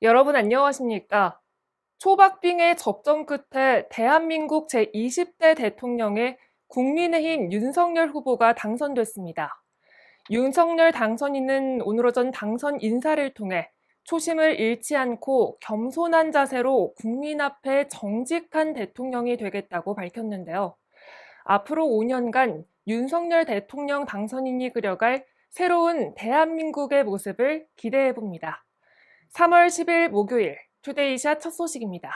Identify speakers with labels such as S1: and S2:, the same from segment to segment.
S1: 여러분 안녕하십니까? 초박빙의 접전 끝에 대한민국 제20대 대통령에 국민의힘 윤석열 후보가 당선됐습니다. 윤석열 당선인은 오늘 오전 당선 인사를 통해 초심을 잃지 않고 겸손한 자세로 국민 앞에 정직한 대통령이 되겠다고 밝혔는데요. 앞으로 5년간 윤석열 대통령 당선인이 그려갈 새로운 대한민국의 모습을 기대해 봅니다. 3월 10일 목요일 투데이샷 첫 소식입니다.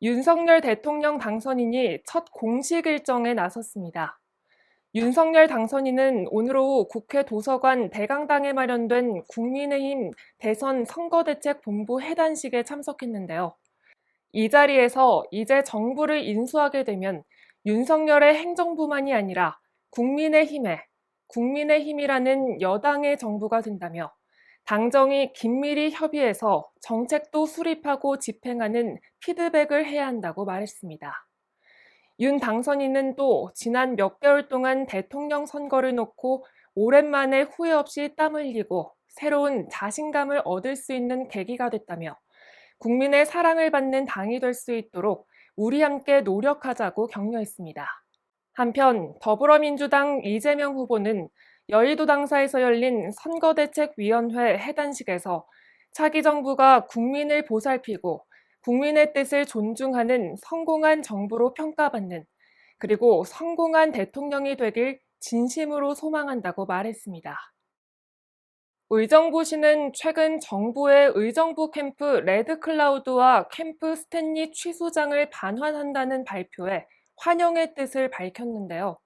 S1: 윤석열 대통령 당선인이 첫 공식 일정에 나섰습니다. 윤석열 당선인은 오늘 오후 국회 도서관 대강당에 마련된 국민의힘 대선 선거대책본부 해단식에 참석했는데요. 이 자리에서 이제 정부를 인수하게 되면 윤석열의 행정부만이 아니라 국민의힘이라는 여당의 정부가 된다며 당정이 긴밀히 협의해서 정책도 수립하고 집행하는 피드백을 해야 한다고 말했습니다. 윤 당선인은 또 지난 몇 개월 동안 대통령 선거를 놓고 오랜만에 후회 없이 땀 흘리고 새로운 자신감을 얻을 수 있는 계기가 됐다며 국민의 사랑을 받는 당이 될 수 있도록 우리 함께 노력하자고 격려했습니다. 한편 더불어민주당 이재명 후보는 여의도 당사에서 열린 선거대책위원회 해단식에서 차기 정부가 국민을 보살피고 국민의 뜻을 존중하는 성공한 정부로 평가받는 그리고 성공한 대통령이 되길 진심으로 소망한다고 말했습니다. 의정부시는 최근 정부의 의정부 캠프 레드클라우드와 캠프 스탠리 취소장을 반환한다는 발표에 환영의 뜻을 밝혔는데요.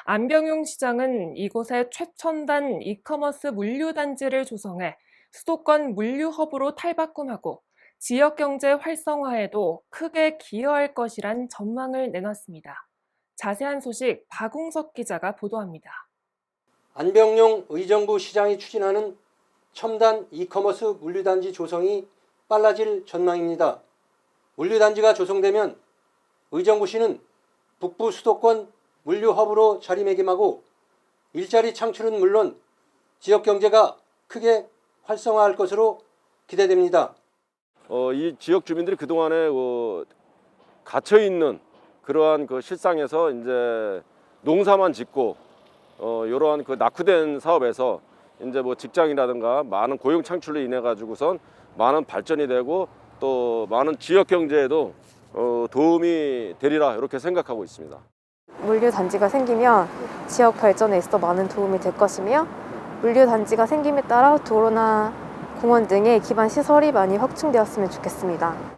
S1: 안병용 시장은 이곳에 최첨단 이커머스 물류단지를 조성해 수도권 물류허브로 탈바꿈하고 지역경제 활성화에도 크게 기여할 것이란 전망을 내놨습니다. 자세한 소식 박웅석 기자가 보도합니다.
S2: 안병용 의정부 시장이 추진하는 첨단 이커머스 물류단지 조성이 빨라질 전망입니다. 물류단지가 조성되면 의정부시는 북부 수도권 물류허브로 자리매김하고 일자리 창출은 물론 지역경제가 크게 활성화할 것으로 기대됩니다.
S3: 이 지역 주민들이 그동안에 갇혀 있는 그러한 실상에서 이제 농사만 짓고 이러한 낙후된 사업에서 이제 직장이라든가 많은 고용 창출로 인해 가지고선 많은 발전이 되고 또 많은 지역 경제에도 도움이 되리라 이렇게 생각하고 있습니다.
S4: 물류단지가 생기면 지역 발전에 있어 많은 도움이 될 것이며 물류단지가 생김에 따라 도로나 공원 등의 기반 시설이 많이 확충되었으면 좋겠습니다.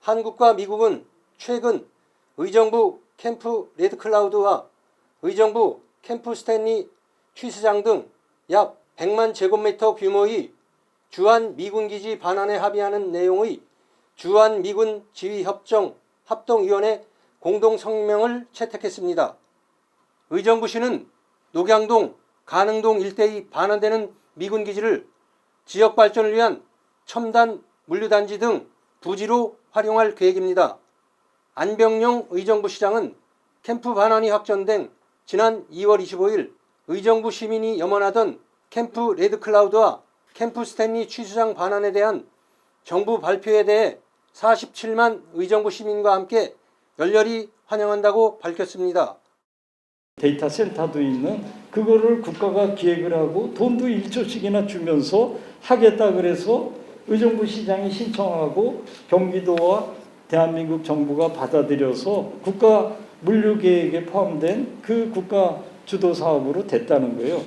S2: 한국과 미국은 최근 의정부 캠프 레드클라우드와 의정부 캠프 스탠리 취수장 등 약 100만 제곱미터 규모의 주한미군기지 반환에 합의하는 내용의 주한미군 지휘협정 합동위원회 공동성명을 채택했습니다. 의정부시는 녹양동, 가능동 일대의 반환되는 미군기지를 지역 발전을 위한 첨단 물류단지 등 부지로 활용할 계획입니다. 안병용 의정부시장은 캠프 반환이 확정된 지난 2월 25일 의정부 시민이 염원하던 캠프 레드클라우드와 캠프 스탠리 취수장 반환에 대한 정부 발표에 대해 47만 의정부 시민과 함께 열렬히 환영한다고 밝혔습니다.
S5: 데이터 센터도 있는 그거를 국가가 기획을 하고 돈도 1조씩이나 주면서 하겠다 그래서 의정부 시장이 신청하고 경기도와 대한민국 정부가 받아들여서 국가 물류 계획에 포함된 그 국가 주도 사업으로 됐다는 거예요.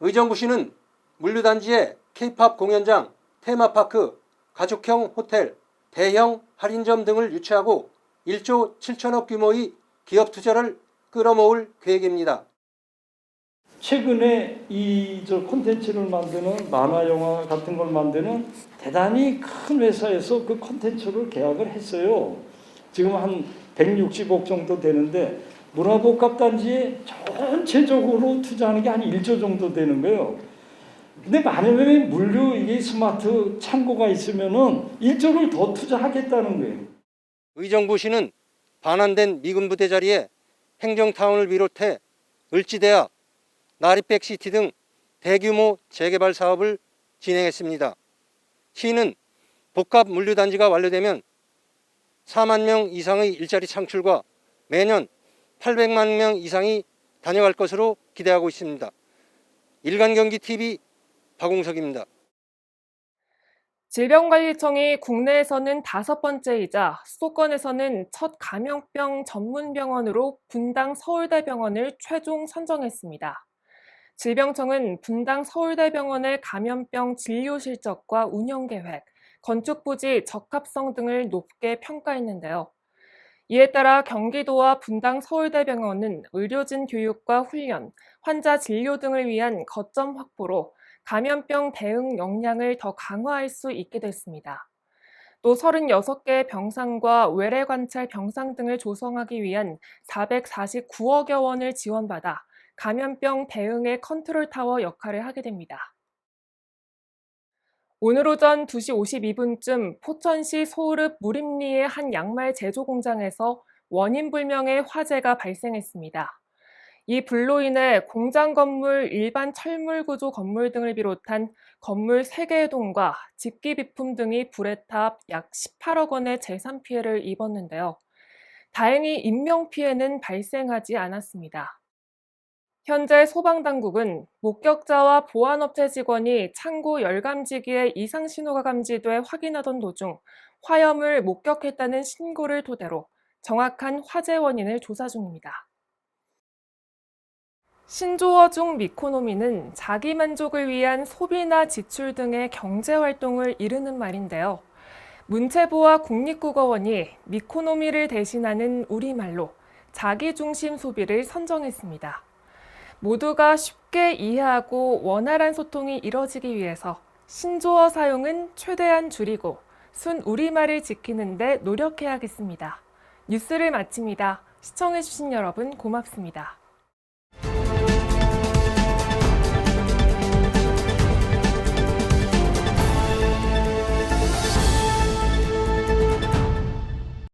S2: 의정부시는 물류단지에 K-팝 공연장, 테마파크, 가족형 호텔, 대형 할인점 등을 유치하고 1조 7천억 규모의 기업 투자를 끌어모을 계획입니다.
S5: 최근에 콘텐츠를 만드는 만화 영화 같은 걸 만드는 대단히 큰 회사에서 그 콘텐츠를 계약을 했어요. 지금 한 160억 정도 되는데 문화복합단지에 전체적으로 투자하는 게 한 1조 정도 되는 거예요. 근데 만약에 물류 이게 스마트 창고가 있으면은 1조를 더 투자하겠다는 거예요.
S2: 의정부시는 반환된 미군 부대 자리에 행정타운을 비롯해 을지대학, 나리백시티 등 대규모 재개발 사업을 진행했습니다. 시는 복합 물류단지가 완료되면 4만 명 이상의 일자리 창출과 매년 800만 명 이상이 다녀갈 것으로 기대하고 있습니다. 일간경기TV 박홍석입니다.
S1: 질병관리청이 국내에서는 5번째이자 수도권에서는 첫 감염병 전문병원으로 분당 서울대병원을 최종 선정했습니다. 질병청은 분당 서울대병원의 감염병 진료 실적과 운영 계획, 건축 부지 적합성 등을 높게 평가했는데요. 이에 따라 경기도와 분당 서울대병원은 의료진 교육과 훈련, 환자 진료 등을 위한 거점 확보로 감염병 대응 역량을 더 강화할 수 있게 됐습니다. 또 36개의 병상과 외래 관찰 병상 등을 조성하기 위한 449억여 원을 지원받아 감염병 대응의 컨트롤 타워 역할을 하게 됩니다. 오늘 오전 2시 52분쯤 포천시 소읍 무림리의 한 양말 제조 공장에서 원인 불명의 화재가 발생했습니다. 이 불로 인해 공장 건물, 일반 철물 구조 건물 등을 비롯한 건물 3개의 동과 집기 비품 등이 불에 타 약 18억 원의 재산 피해를 입었는데요. 다행히 인명 피해는 발생하지 않았습니다. 현재 소방당국은 목격자와 보안업체 직원이 창고 열감지기에 이상 신호가 감지돼 확인하던 도중 화염을 목격했다는 신고를 토대로 정확한 화재 원인을 조사 중입니다. 신조어 중 미코노미는 자기 만족을 위한 소비나 지출 등의 경제활동을 이르는 말인데요. 문체부와 국립국어원이 미코노미를 대신하는 우리말로 자기중심 소비를 선정했습니다. 모두가 쉽게 이해하고 원활한 소통이 이뤄지기 위해서 신조어 사용은 최대한 줄이고 순 우리말을 지키는 데 노력해야겠습니다. 뉴스를 마칩니다. 시청해주신 여러분 고맙습니다.